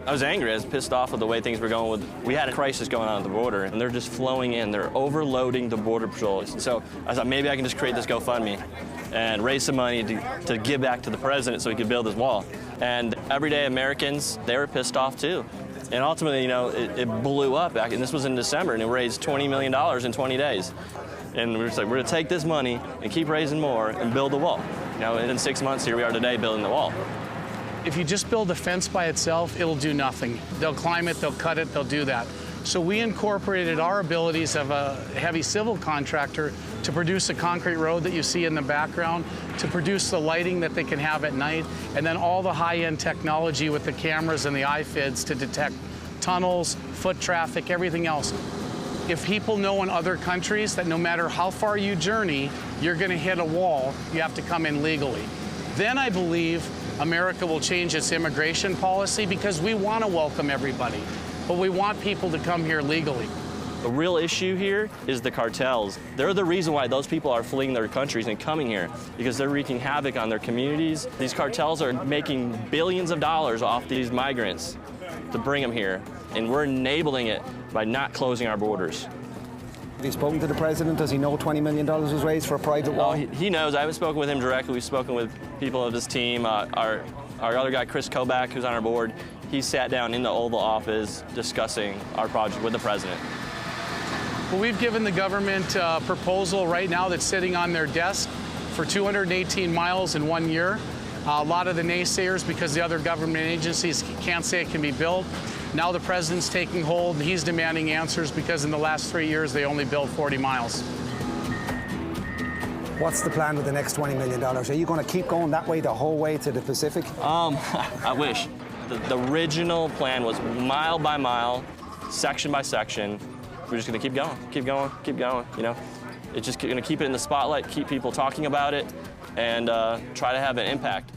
I was angry. I was pissed off with the way things were going. We had a crisis going on at the border, and they're just flowing in. They're overloading the Border Patrol. So I thought maybe I can just create this GoFundMe and raise some money to give back to the president so he could build his wall. And everyday Americans, they were pissed off too. And ultimately, you know, it blew up back, and this was in December, and it raised $20 million in 20 days. And we were just like, we're gonna take this money and keep raising more and build the wall. You know, and in 6 months, here we are today building the wall. If you just build a fence by itself, it'll do nothing. They'll climb it, they'll cut it, they'll do that. So we incorporated our abilities of a heavy civil contractor to produce a concrete road that you see in the background, to produce the lighting that they can have at night, and then all the high-end technology with the cameras and the iFids to detect tunnels, foot traffic, everything else. If people know in other countries that no matter how far you journey, you're going to hit a wall, you have to come in legally. Then I believe America will change its immigration policy because we want to welcome everybody, but we want people to come here legally. The real issue here is the cartels. They're the reason why those people are fleeing their countries and coming here, because they're wreaking havoc on their communities. These cartels are making billions of dollars off these migrants to bring them here, and we're enabling it by not closing our borders. Have you spoken to the president? Does he know $20 million was raised for a private wall? Oh, he knows. I haven't spoken with him directly. We've spoken with people of his team. Our other guy, Chris Kobach, who's on our board, he sat down in the Oval Office discussing our project with the president. Well, we've given the government a proposal right now that's sitting on their desk for 218 miles in 1 year. A lot of the naysayers, because the other government agencies can't say it can be built. Now the president's taking hold, and he's demanding answers because in the last 3 years, they only built 40 miles. What's the plan with the next $20 million? Are you going to keep going that way the whole way to the Pacific? I wish. The original plan was mile by mile, section by section. We're just going to keep going, keep going, keep going, you know? It's just going to keep it in the spotlight, keep people talking about it, and try to have an impact.